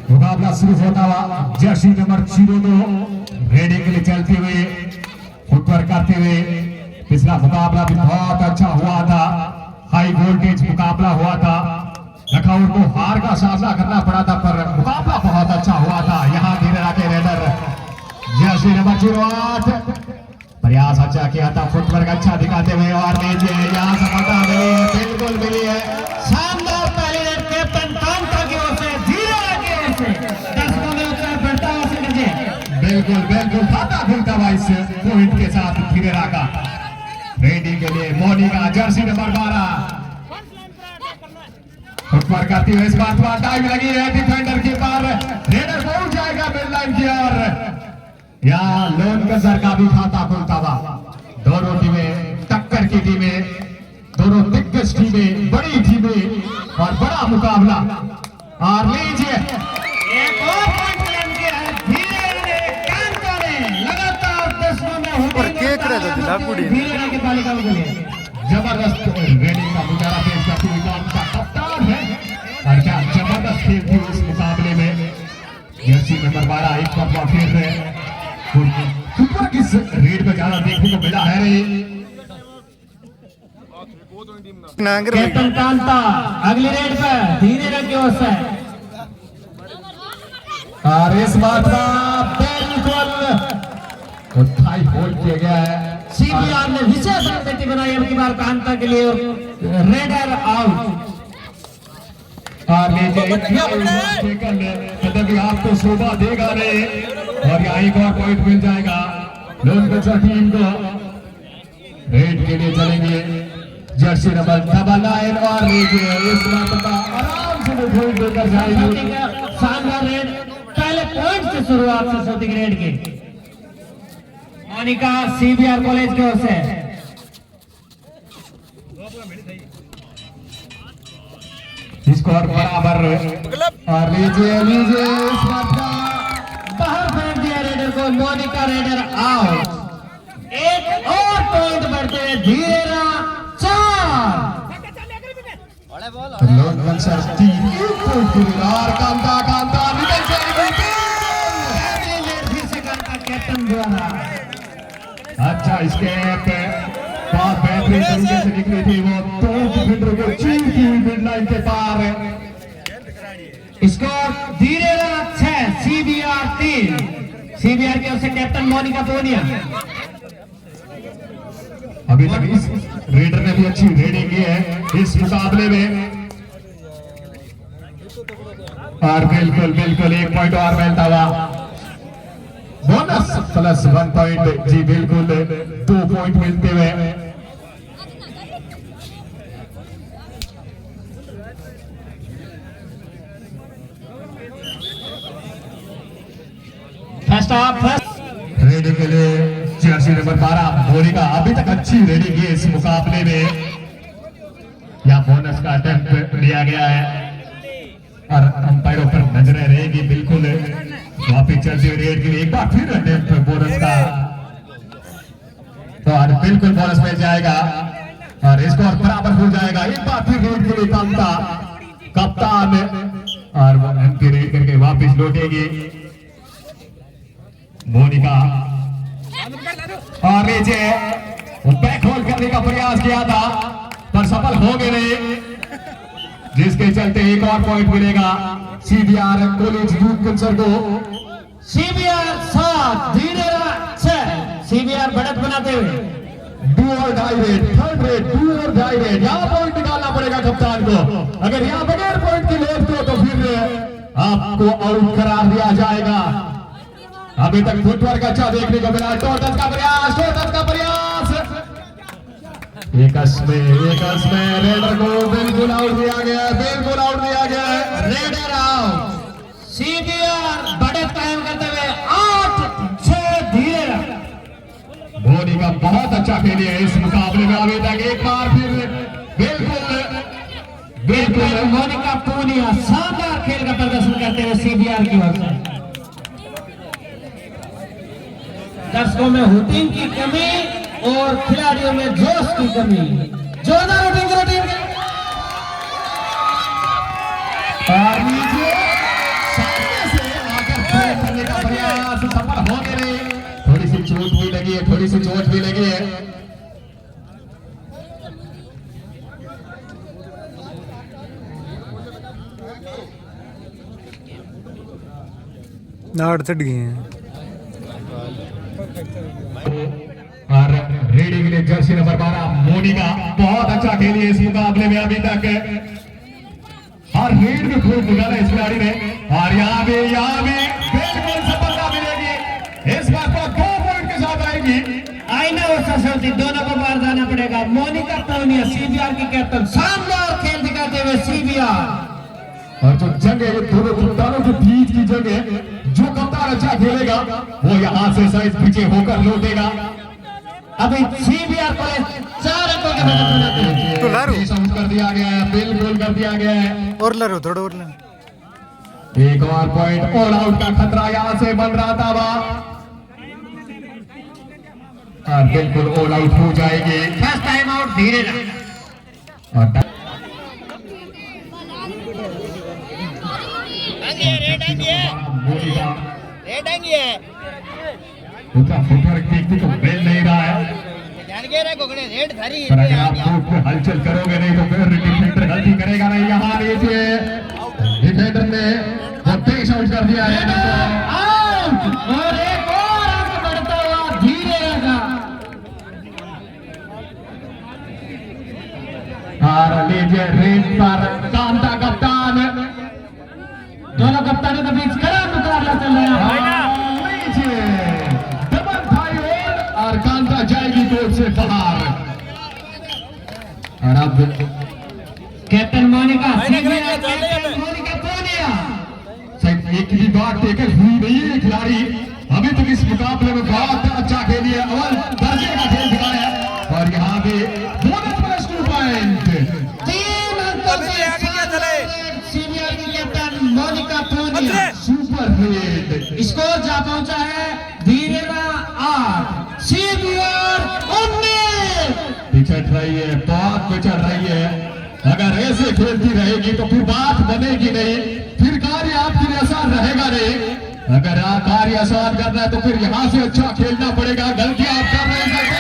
मुकाबला शुरू होता हुआ जर्सी नंबर 02 रेडी के लिए चलते हुए फुटवर्क करते हुए। पिछला मुकाबला भी बहुत अच्छा हुआ था, हाई वोल्टेज मुकाबला हुआ था। लखनऊ को हार का सामना करना पड़ा था, पर मुकाबला बहुत अच्छा हुआ था। यहाँ धीरे के रेडर जर्सी नंबर 08 प्रयास अच्छा किया था, फुटवर्क अच्छा दिखाते हुए और लीजिए यहाँ सफलता मिली है, बिल्कुल मिली है। शानदार पहली रेड कैप्टन कांता की ओर से, धीरे की ओर से दर्शकों में उत्साह बढ़ता हुआ से लीजिए। बिल्कुल बिल्कुल खाता खुलता हुआ इस पॉइंट के साथ धीरे का रेडी के लिए मोनिका जर्सी नंबर 12 फुटवर्क करती हुई। इस बात पर टाइम लगी है डिफेंडर के पार, रेडर पहुंच जाएगा मिड लाइन की ओर। यहाँ लोन कजर का भी खाता खुलता हुआ। दोनों टीमें टक्कर की टीमें, दोनों दिग्गज टीमें, बड़ी टीमें और बड़ा मुकाबला। और लीजिए एक और पॉइंट बुलंद किया है धीरे कांता ने, लगातार 10 में धीरे की तालिका में जबरदस्त रेडी का मुजारा पेश करती हुई कांता कप्तान है। और क्या जबरदस्त खेल थी इस मुकाबले में। जर्सी नंबर 12 एक बार फिर सुपर किस रेड में ज्यादा देखने को मिला है। कैप्टन कांता अगली रेड पर धीरे रखी ओर से, और इस बात का बिल्कुल थाई होल्ड किया गया है। सीबीआर ने विशेष रणनीति बनाई अब की बार कांता के लिए, रेडर आउट। और कदम आपको शोभा देगा नहीं, और यहाँ एक और पॉइंट मिल जाएगा लोन बच्चा टीम को। रेड के लिए चलेंगे जर्सी नंबर 99 और लीजिए इस बात का आराम से पॉइंट देकर जाएगी। शानदार रेड, पहले पॉइंट से शुरुआत से शूटिंग रेड की। मोनिका सीबीआर कॉलेज की ओर से स्कोर बराबर, और लीजिए इस बात का बाहर फेंक दिया रेडर को। Monika raider out. एक और पॉइंट बढ़ते हैं धीरे 4 कांता कैप्टन द्वारा अच्छा स्केप बहुत बेहतरीन तरीके से निकली थी। वो दो डिफेंडर को चीर की मिड लाइन के पार। स्कोर धीरे 6 सीबीआर 3। सीबीआर की ओर से कैप्टन मोनिका पूनिया। अभी तक इस रेडर ने भी अच्छी रेडिंग की है इस मुकाबले में। और बिल्कुल एक पॉइंट और मिलता हुआ, बोनस प्लस 1 पॉइंट। जी बिल्कुल 2 पॉइंट मिलते हुए। रेडी के लिए जर्सी नंबर 12 मोनिका अभी तक अच्छी रेडिंग है इस मुकाबले में। यहाँ बोनस का अटेम्प्ट लिया गया है और अंपायरों पर नजरें रहेगी बिल्कुल। वापिस चलती हुई रेड के लिए एक बार फिर अटेम्प्ट बोनस का, तो बिल्कुल बोनस मिल जाएगा और स्कोर बराबर हो जाएगा। एक बार फिर रेड के लिए कांता कप्तान, और वो एमपी रेड करके वापिस लौटेगी मोनिका। और नीचे बैक होल्ड करने का प्रयास किया था पर सफल हो गए नहीं, जिसके चलते एक और पॉइंट मिलेगा सीबीआर कॉलेज यूथ कंसर को। सीबीआर 7 धीरे 6। सीबीआर बढ़त बनाते हुए डू और die raid, third raid, do और डाई रेड। यहाँ पॉइंट निकालना पड़ेगा कप्तान को। अगर यहाँ बगैर पॉइंट की लेट हो तो फिर आपको आउट करार दिया जाएगा। अभी तक फुटवर्क अच्छा देखने को मिला। टोटल का प्रयास एकस में रेडर को बिल्कुल आउट दिया गया है। Raider out. सीबीआर बढ़त कायम करते हुए 8-6 धीरे। मोनिका बहुत अच्छा खेली है इस मुकाबले में अभी तक। एक बार फिर बिल्कुल मोनिका पूनिया शानदार खेल का प्रदर्शन करते हुए सीबीआर की ओर से। दर्शकों में हुटिंग की कमी और खिलाड़ियों में जोश की कमी। जोरदार हुटिंग और नीचे सामने से आकर ब्रेक करने का प्रयास सफल हो गए नहीं। थोड़ी सी चोट भी लगी है, थोड़ी सी चोट भी लगी है। नाड़ चढ़ गए हैं और रेडी के लिए जर्सी नंबर 12 मोनिका बहुत अच्छा खेली है इस मुकाबले में अभी तक। और रेड में खूब निकाला इस खिलाड़ी ने और यहाँ भी बिल्कुल सफलता मिलेगी। इस बार को 2 पॉइंट के साथ आएगी। आईना और सरस्वती दोनों को बाहर जाना पड़ेगा। मोनिका पूनिया सीबीआर की कैप्टन शानदार खेल दिखाते हुए सीबीआर। और जो जंग है ये दोनों कप्तानों के बीच की जंग है। जो कप्तान अच्छा खेलेगा वो यहाँ से शायद पीछे होकर लौटेगा। अभी सीबीआर को 4 अंकों के मदद बनाते हैं। तो लारो कर दिया गया है, बिल्कुल कर दिया गया है। और लरो थोड़ा और लरो। एक और पॉइंट ऑल आउट का खतरा यहाँ से बन रहा था और बिल्कुल ऑल आउट हो जाएगी। फर्स्ट टाइम आउट धीरे रहा। और उनका फुटवर्क देखने को मिल नहीं रहा है। पर अगर आप कोर्ट में हलचल करोगे नहीं तो फिर डिफेंडर गलती करेगा नहीं। यहाँ नीचे डिफेंडर ने टेक आउट कर दिया है और एक और आगे बढ़ता हुआ धीरे रहेगा। और लीजिए रेड पर कांता कप्तान। दोनों कप्तानों के बीच खड़ा मुकाबला चल रहा है। डबल थाई और कांता जाएगी कोर्ट से बाहर। और अब कैप्टन मोनिका मोनिका पूनिया शायद एक भी बार टेकल हुई नहीं है। खिलाड़ी अभी तक इस मुकाबले में बहुत अच्छा खेली है, अव्वल दर्जे का खेल दिखाया है। और यहाँ पे बोनस प्लस 2 पॉइंट 3 अंकों से सीबीआर की captain Monika Punia super hit. Score जा पहुंचा है धीरेरा 8 सीबीआर 19। पिछड़ रही है, बहुत पिछड़ रही है। अगर ऐसे खेलती रहेगी तो फिर बात बनेगी नहीं, फिर कार्य आपके लिए आसान रहेगा नहीं। अगर आप कार्य आसान करना है तो फिर यहाँ से अच्छा खेलना पड़ेगा। गलती आप कर नहीं सकते।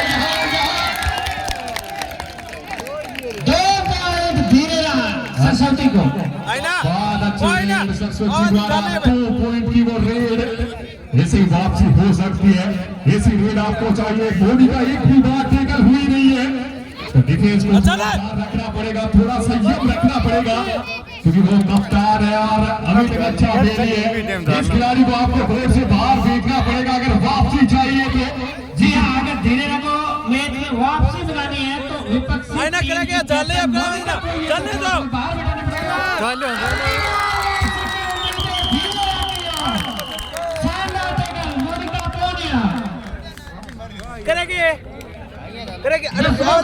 2 पॉइंट धीरेरा सरस्वती को। बहुत अच्छी सरस्वती द्वारा 2 पॉइंट की वो रेड ऐसी वापसी हो सकती है। ऐसी रेड आपको चाहिए। मोदी का एक भी बार टेकल हुई नहीं है तो डिफेंस को रखना पड़ेगा, थोड़ा संयम रखना पड़ेगा क्योंकि वो कप्तान है और अभी तक अच्छा खेली है। इस खिलाड़ी को आपको कोर्ट से बाहर फेंकना पड़ेगा अगर वापसी चाहिए तो। जी हाँ, अगर धीरेरा को मैच में वापसी दिलानी है तो विपक्षी आईना करेंगे, चलने अब करेंगे, चलने दो। बाहर बैठाना पड़ेगा। चलो शानदार टैकल मोनिका पूनिया। करेंगे अरे स्कोर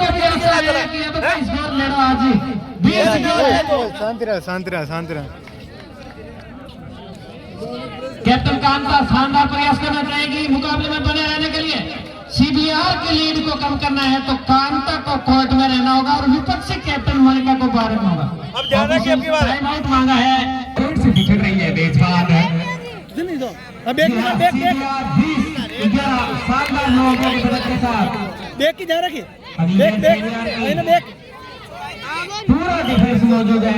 ले रहा आज ही 20 शांति रहा। कैप्टन कांता शानदार प्रयास करना चाहेगी मुकाबले में बने रहने के लिए। सीबीआर की लीड को कम करना है तो कांता को कोर्ट में रहना होगा और विपक्षी कैप्टन मोनिका को बाहर रहना होगा। अब ध्यान रखिए आपकी बात। टाइम आउट मांगा है। कोर्ट से पिछड़ रही है मेजबान। अब देख शानदार लोगों की मदद के साथ देख की ध्यान रखिए। देख पूरा डिफेंस मौजूद है।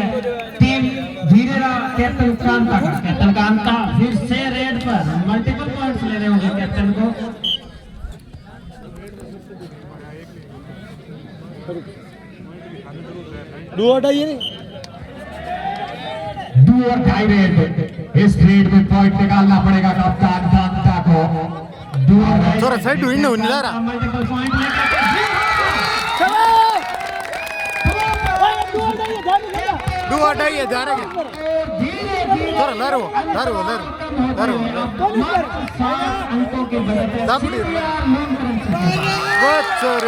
टीम धीरेरा कैप्टन कांता का। कैप्टन कांता फिर से रेड पर मल्टीपल पॉइंट्स ले रहे होंगे कैप्टन को। डू और डाई नहीं डू और डाई रेड। इस रेड में पॉइंट निकालना पड़ेगा कप्तान कांता को। डू और डाई थोड़ा साइड हुई ना रहा। मल्टीपल पॉइंट डू हटाई है ध्यान रखिए। थोड़ा लरो अंकों के बदले दाबड़ी बहुत सर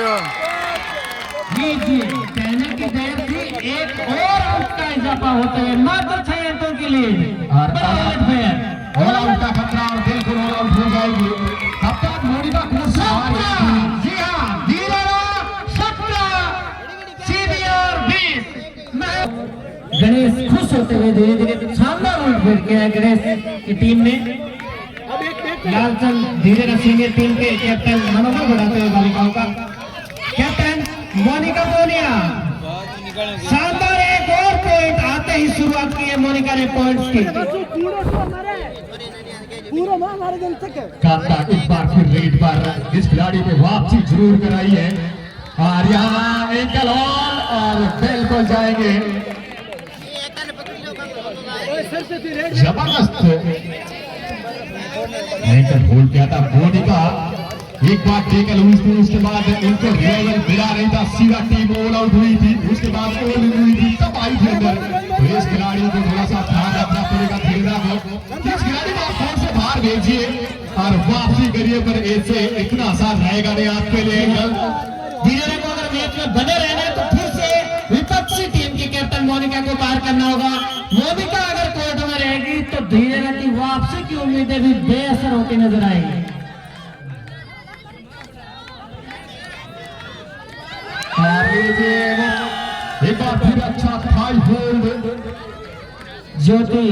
लीजिए कहने की देर थी। एक और आउट का इजाफा होते हुए मात्र 6 अंकों के लिए और ऑल आउट का खतरा और बिल्कुल ऑल आउट हो जाएगी। कप्तान मोनिका को जी हाँ धीरेरा 17 सीबीआर 20। गणेश खुश होते हुए धीरे धीरे शानदार उलट फेर किया है गणेश की टीम ने। अब एक लालचंद धीरे सीनियर टीम के कैप्टन मनोबल बढ़ाते हुए बालिकाओं का कैप्टन मोनिका पूनिया। शानदार एक और पॉइंट आते ही शुरुआत की है मोनिका ने पॉइंट्स की। पूरा मां हमारे दिन तक है। कांता एक बार फिर रेड पर इस खिलाड़ी पे वापसी जरूर कराई है और यहाँ एंकल और बिल्कुल जाएंगे। जबरदस्त एंकल होल्ड किया था मोनिका। एक बार टेकल हुई थी, उसके बाद उनको रिवाइवल मिला नहीं था, सीधा टीम ऑल आउट हुई थी, उसके बाद ऑल इन हुई थी, तब आई थी अंदर। तो इस खिलाड़ी को थोड़ा सा ध्यान रखना पड़ेगा खेलना में। इस खिलाड़ी को आप कौन से बाहर भेजिए और वापसी करिए, पर ऐसे इतना आसान रहेगा नहीं आपके लिए। धीरे को अगर मैच में बने रहना है तो फिर से विपक्षी टीम की कैप्टन मोनिका को पार करना होगा। मोनिका अगर कोर्ट में रहेगी तो धीरे की वापसी की उम्मीदें भी बेअसर होती नजर आएगी। एक बार फिर अच्छा थाई होल्ड। ज्योति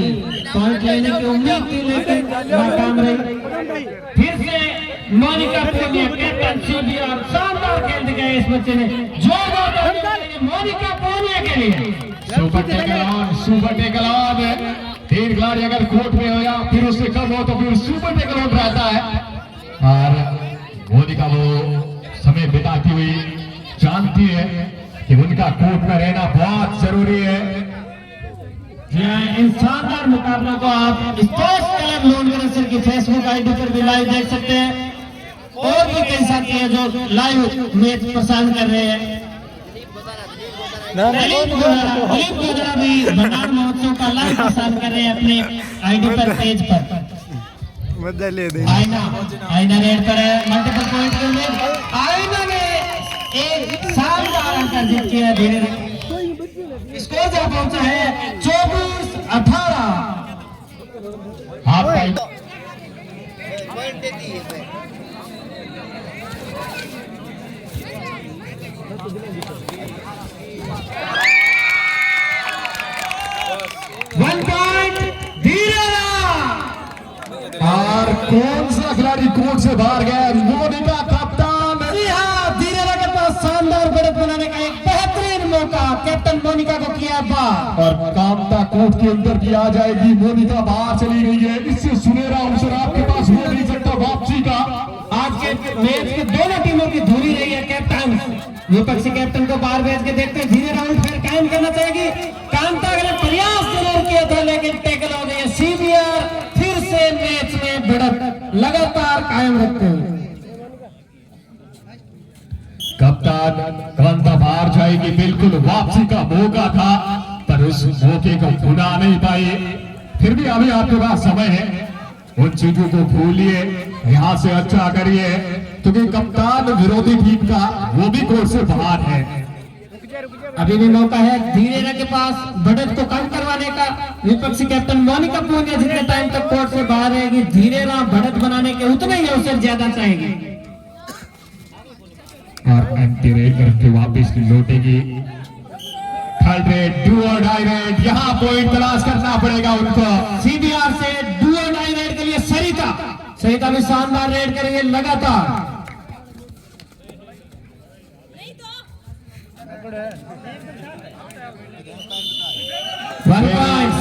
पॉइंट लेने की उम्मीद थी लेकिन नाकाम रही। फिर से मोनिका पूनिया कैप्टन सीबी और शानदार खेल दिखाया इस बच्चे ने। जोरदार मोनिका पूनिया के लिए सुपर टेकल ऑन। तीन खिलाड़ी अगर कोर्ट में हो या फिर उससे कम हो तो फिर सुपर टेकल ऑन रहता है। और मोनिका वो समय बिताती हुई जानती है कि उनका कोर्ट में रहना बहुत जरूरी है। इन शानदार मुकाबलों को आप स्पोर्ट्स क्लब लोनगढ़ की फेसबुक आईडी पर भी लाइव देख सकते हैं। और भी कई साथी हैं जो लाइव मैच पसंद कर रहे हैं। दिलीप गोगरा भी बनान महोत्सव का लाइव पसंद कर रहे हैं अपने आईडी पर पेज पर। आईना रेड पर है, मल्टीपल पॉइंट के लिए आईना ने एक शानदार अंक अर्जित किया है। धीरे स्कोर जब पहुंचा है 24-18। आपका 1 पॉइंट धीरे। और कौन सा खिलाड़ी कोर्ट से बाहर गया? मोनिका कप्तान। जी हाँ, धीरे के पास शानदार बढ़त बनाने का एक बेहतरीन मौका कैप्टन मोनिका को किया बाहर। और कामता कोर्ट के अंदर भी आ जाएगी। मोनिका बाहर चली गई है, इससे सुनहरा अवसर आपके पास हो नहीं सकता वापसी का। आज के मैच के दोनों टीमों की धुरी रही है कैप्टन। विपक्षी कैप्टन को बाहर भेज के देखते हैं धीरे राउंड फिर कायम करना चाहेगी। कांता ने प्रयास जरूर किया था लेकिन टैकल हो गई। सीबीआर फिर से मैच में बढ़त लगातार कायम रखते हुए कप्तान कांता बाहर जाएगी। बिल्कुल वापसी का मौका था पर उस मौके को भुना नहीं पाई। फिर भी अभी आपके पास समय है, उन चीजों को भूलिए, यहाँ से अच्छा करिए क्योंकि कप्तान विरोधी टीम का वो भी कोर्ट से बाहर है। अभी भी मौका है धीरे के पास बढ़त को कम करवाने का। विपक्षी कैप्टन मोनिका पूनिया जितने टाइम तक कोर्ट से बाहर रहेगी धीरे बढ़त बनाने के उतने ही अवसर ज्यादा चाहेगी। और एंटी रेड करके वापस लौटेगी। थर्ड रेड, डू और डाई रेड, यहाँ पॉइंट तलाश करना पड़ेगा उनको। सीबीआर से डू और डाई रेड के लिए सरिता भी शानदार रेड करेंगे लगातार।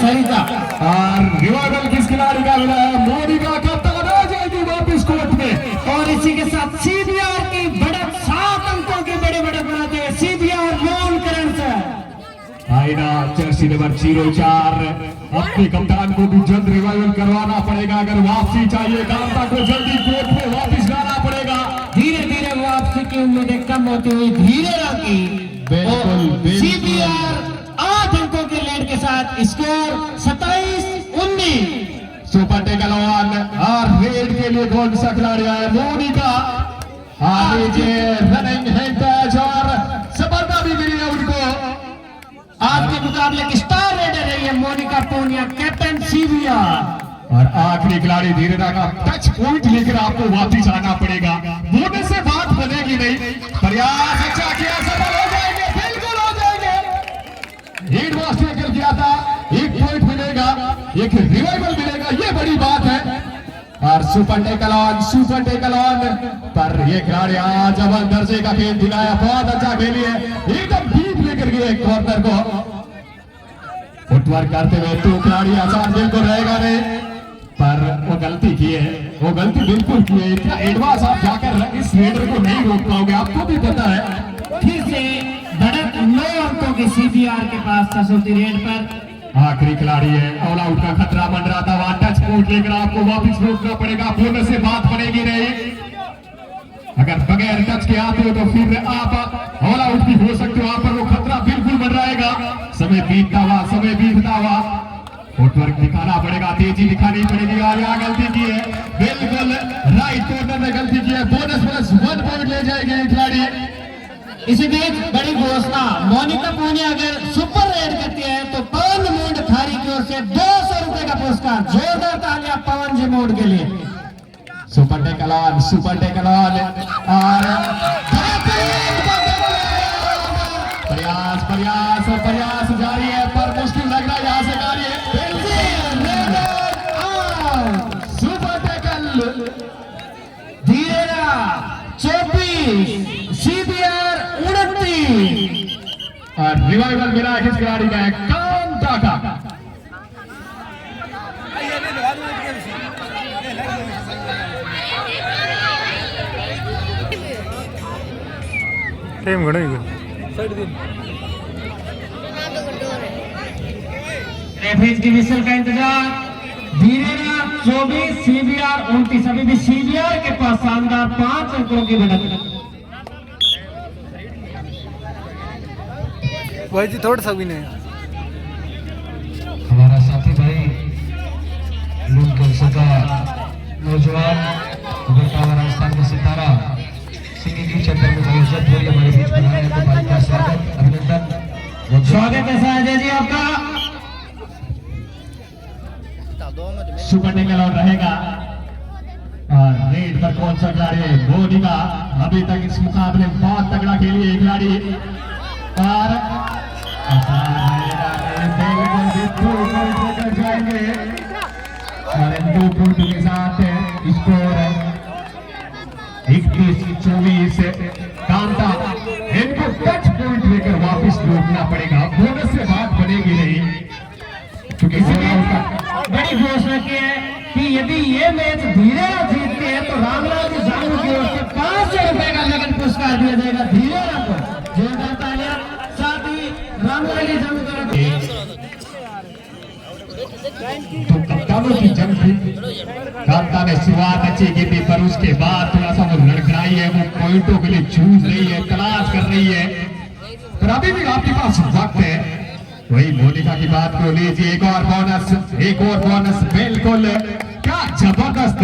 सरिता और रिवाइवल किस खिलाड़ी का मिला है? मोनिका कप्तान आ जाएगी वापस कोर्ट में। और इसी के साथ सीबीआर की बढ़त 7 अंकों की बड़ी बढ़त बनाते हुए सीबीआर लोन करंट से आईना जर्सी नंबर 04 अपने कप्तान को भी जल्द रिवाइवल करवाना पड़ेगा। अगर वापसी चाहिए कांता को जल्दी कोर्ट में वापस लाना पड़ेगा। धीरे धीरे वापसी की उम्मीदें कम होती हुई धीरे की बिल्कुल सीबीआर 8 अंकों के लीड के साथ स्कोर 27-19। सुपर टेकल ऑन और रेड के लिए कौन सा खिलाड़ी आया? मोनिका। रनिंग हेड टच और सफलता भी मिली है उनको। आज के मुकाबले की स्टार रेडर रही है मोनिका पूनिया कैप्टन सीबीआर। और आखिरी खिलाड़ी धीरेरा का टच पॉइंट लेकर आपको वापस आना पड़ेगा। बोनस से बात बनेगी नहीं। प्रयास अच्छा किया, सफल हो जाएंगे, बिल्कुल हो जाएंगे। हीट मास्टर किया था एक रिवाइवल मिलेगा, ये बड़ी बात है। और सुपर टेकल ऑन पर ये खिलाड़ी आज जबरदस्त दर्जे का खेल दिखाया, बहुत अच्छा खेली है, एकदम डीप लेकर गए कॉर्नर को फुटवर्क करते हुए। तो खिलाड़ी आसान बिल्कुल रहेगा नहीं, पर वो गलती की है, वो गलती बिल्कुल की है। इतना एडवांस आप जाकर इस रेडर को नहीं रोक पाओगे, आपको भी पता है। फिर से धड़क 9 अंकों की सीबीआर के पास कसौटी रेड पर। आखिरी खिलाड़ी है, ऑल आउट का खतरा बन रहा था, वहां टच पॉइंट लेकर आपको वापस रोकना पड़ेगा, बोनस से बात बनेगी नहीं। अगर बगैर टच के आते हो तो फिर आप ऑल आउट भी हो सकते हो, वहां पर वो खतरा बिल्कुल बन रहेगा। समय बीतता हुआ फुटवर्क दिखाना पड़ेगा, तेजी दिखानी पड़ेगी। और यहाँ गलती की है, बिल्कुल राइट कॉर्नर में गलती की है, बोनस प्लस 1 पॉइंट ले जाएंगे खिलाड़ी। इसी बीच बड़ी घोषणा, मोनिका पूनिया अगर सुपर रेड करती है तो पवन मूड थारी की ओर से 200 रुपए का पुरस्कार। जोरदार तालियां पवन जी मूड के लिए। सुपर टेकल ऑन और प्रयास जारी है, पर मुश्किल लग रहा है यहाँ से कार्य। सुपर टेकल धीरेरा 24 सीबीआर 29 और रिवाइवल मिला किस खिलाड़ी का है, कांता का। टाइम घणो रेफरीज की विसल का इंतजार। धीरेरा 24 सीबीआर 29। अभी भी सीबीआर के पास शानदार 5 अंकों की बढ़त। भाई जी थोड़ा सा भी नहीं। हमारा साथी भाई लूनकर का नौजवान उभरता राजस्थान का सितारा सिंगिंग क्षेत्र में भविष्य हमारे बीच में आए तो भाई का स्वागत अभिनंदन स्वागत है साजय जी आपका। सुपर टेकल ऑन रहेगा और रेड पर कौन सा खिलाड़ी है, मोनिका। अभी तक इस मुकाबले में बहुत तगड़ा खेली है खिलाड़ी और जाएंगे और 2 पॉइंट के साथ स्कोर 21-24। कांता इनको टच पॉइंट लेकर वापस लौटना पड़ेगा, बोनस से बात बनेगी नहीं, क्योंकि बड़ी घोषणा की है कि यदि ये मैच धीरेरा जीतते हैं तो रामलाल जी जानू की ओर से 500 रुपए का नगद पुरस्कार दिया जाएगा धीरेरा को। जोरदार तालियां। साथ ही रामलाल जी जानू की तो कप्तानों की जंग थी। कांता ने शुरुआत अच्छी की थी, पर उसके बाद थोड़ा सा वो लड़खड़ाई है, वो पॉइंटों के लिए जूझ रही है, तलाश कर रही है, पर अभी भी आपके पास वक्त है। वही मोनिका की बात को लीजिए, एक और बोनस बिल्कुल। क्या जबरदस्त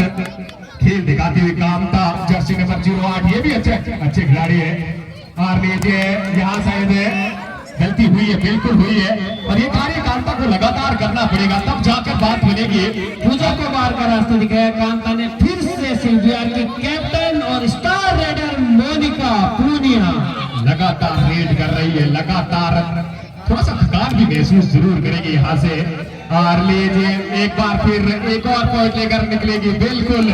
खेल दिखाती हुई कांता, जर्सी नंबर 08, ये भी अच्छे खिलाड़ी है। और लीजिए यहाँ शायद गलती हुई है, बिल्कुल हुई है, और ये कार्य कांता को लगातार करना पड़ेगा, तब जाकर बात बनेगी। पूजा को मार का रास्ता दिखाया कांता ने। फिर से सीबीआर की कैप्टन और स्टार रेडर मोनिका पूनिया लगातार रेड कर रही है, लगातार थोड़ा सा थकान भी महसूस जरूर करेगी यहाँ से। और लीजिए एक बार फिर एक और पॉइंट लेकर निकलेगी, बिल्कुल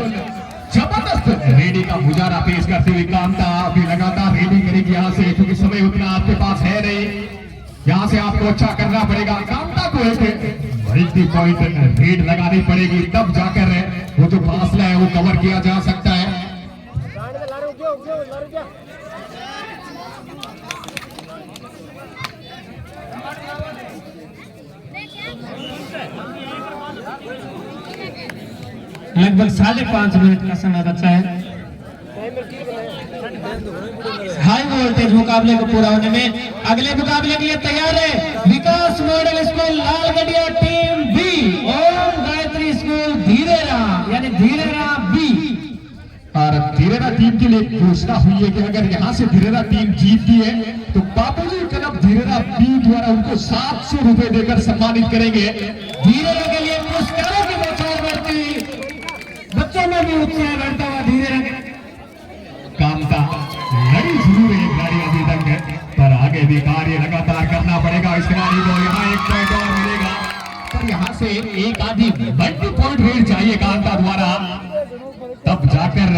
जबरदस्त रेडी का मुजाहरा पेश करते हुए कांता अभी लगातार रेडी करेगी यहाँ से, क्योंकि समय उतना आपके पास है नहीं, यहाँ से आपको अच्छा करना पड़ेगा। कांता को एक मल्टी पॉइंट रेड लगानी पड़ेगी, तब जाकर वो जो फासला है वो कवर किया जा सकता है। लगभग 5.5 मिनट का समय बचा है हाई वोल्टेज मुकाबले को पूरा होने में। अगले मुकाबले के लिए तैयार है विकास मॉडल स्कूल लालगढ़िया टीम बी और गायत्री स्कूल धीरेरा यानी धीरेरा बी। और धीरेरा टीम के लिए घोषणा हुई है कि अगर यहाँ से धीरेरा टीम जीतती है तो बापूजी क्लब धीरेरा बी द्वारा उनको 700 रुपए देकर सम्मानित करेंगे। धीरेरा के लिए पुरस्कारों की बौछार बढ़ती, बच्चों में भी उत्साह बढ़ता हुआ धीरेरा कांता लड़ी जरूर है खिलाड़ी अभी तक, पर आगे भी कार्य लगातार करना पड़ेगा इस खिलाड़ी को। यहाँ एक पॉइंट और मिलेगा, पर यहाँ से एक यदि मल्टी पॉइंट रेड चाहिए कांता द्वारा, तब जाकर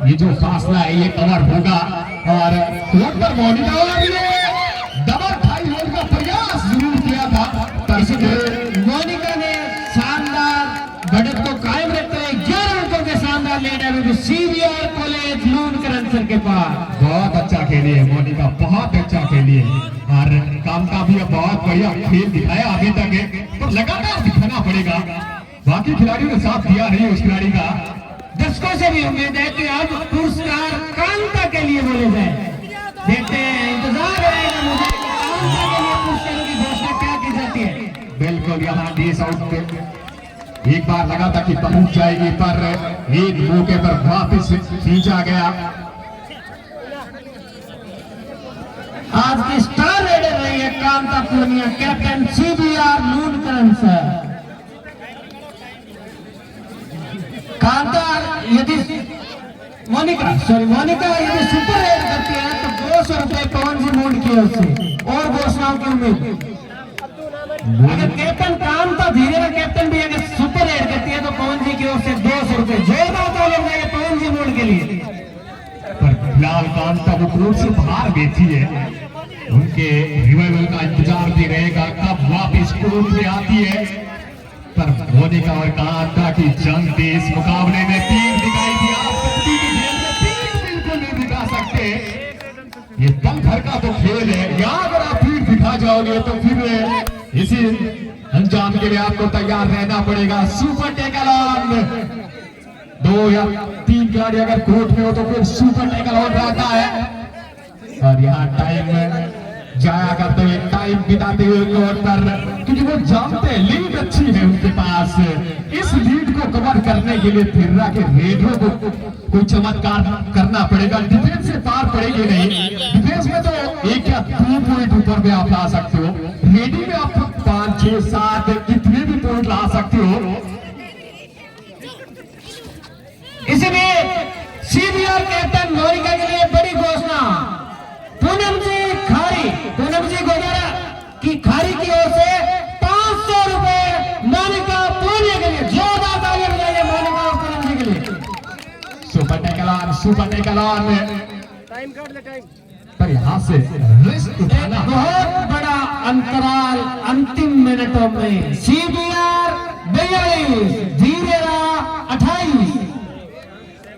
ये जो फासला है ये कवर होगा। और कोर्ट पर मोनिका और ये डबल थाई होल्ड का प्रयास जरूर किया था, इसलिए मोनिका ने शानदार बढ़त को कायम रखते हुए 11 अंकों के शानदार लीड है सीबीआर कॉलेज लून करंसर के पास। बहुत अच्छा खेली है मोनिका, बहुत अच्छा खेली है। और कांता भी अब बहुत बढ़िया खेल दिखाया अभी तक है, तो लगातार दिखाना पड़ेगा। बाकी खिलाड़ियों ने साथ दिया नहीं उस खिलाड़ी का। दर्शकों से भी उम्मीद है कि अब पुरस्कार कांता के लिए बोले जाए। देखते हैं, इंतजार रहेगा मुझे कि कांता के लिए पुरस्कारों की घोषणा क्या की जाती है। बिल्कुल यहाँ डिश आउट पे एक बार लगा था कि पहुंच जाएगी, पर एक मौके पर वापस खींचा गया। आज की स्टार रेडर रही है कांता पूर्णिया, कैप्टन सीबीआर लून करंसर। कांता यदि मोनिका यदि सुपर रेड करती है तो 200 रुपए पवन जी मूड की ओर से और घोषणाओं की उम्मीद। अगर कैप्टन कांता धीरे का कैप्टन भी अगर सुपर रेड करती है तो पवन जी की ओर से 200 रुपए जोरदार ताली बजाएंगे पवन जी मूड के लिए। पर फिलहाल कांता वो कोर्ट से बाहर बैठी है, उनके रिवाइवल का इंतजार भी रहेगा कब वापस कोर्ट में आती है। पर मोनिका और कांता की जंग थी इस मुकाबले में। तीर दिखाई दिया, कुश्ती के खेल में तीर बिल्कुल नहीं दिखा सकते, ये पल भर का तो खेल है। यहाँ अगर आप तीर दिखा जाओगे तो फिर इसी अंजाम के लिए आपको तैयार रहना पड़ेगा। सुपर टेकल ऑन, 2 या 3 खिलाड़ी अगर कोर्ट में हो तो फिर सुपर टेकल ऑन रहता है। और यहाँ टाइम जाया करते हुए, टाइम बिताते हुए कोर्ट पर, क्योंकि वो जानते हैं लीड अच्छी है उनके पास। इस लीड को कवर करने के लिए फिर्रा के रेडरों को कोई चमत्कार करना पड़ेगा। डिफेंस से पार पड़ेगी नहीं, डिफेंस में तो 1 या 2 पॉइंट ऊपर में आप ला सकते हो, रेडी में आप 5, 6, 7 कितने भी पॉइंट ला सकते हो। इसलिए सीबीआर कैप्टन मोनिका के लिए बड़ी घोषणा, पूनम जी गोदारा की खारी की ओर से 500 रुपए मोनिका पूर्णिया के लिए। जोरदार तालियां बजाइए मोनिका और पूनम जी के लिए। सुपर टेकल ऑन, टाइम काट ले टाइम। पर यहाँ से रिस्क उठाना बहुत बड़ा अंतराल अंतिम मिनटों में। सीबीआर 42, धीरेरा 28।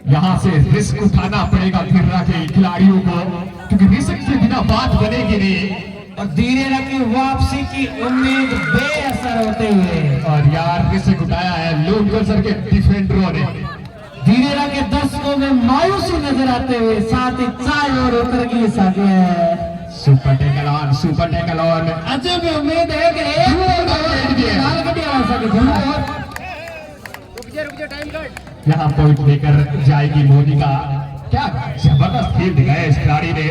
यहाँ से रिस्क उठाना पड़ेगा फिर्रा के खिलाड़ियों को, क्योंकि रिस्क के बिना बात बनेगी नहीं। और धीरेरा की वापसी की उम्मीद बेअसर होते हुए। और यार रिस्क उठाया है लोकसर के डिफेंडरों ने। धीरेरा के दर्शकों में मायूसी नजर आते हुए, साथ ही चाय और उतर की साथी है। Super tackle on. अजय भी उम्मीद है कि एक लाल गड्डी आ सके। रुक जा टाइम काट। यहाँ पॉइंट लेकर जाएगी मोनिका। क्या जबरदस्त खेल दिखाया इस खिलाड़ी ने।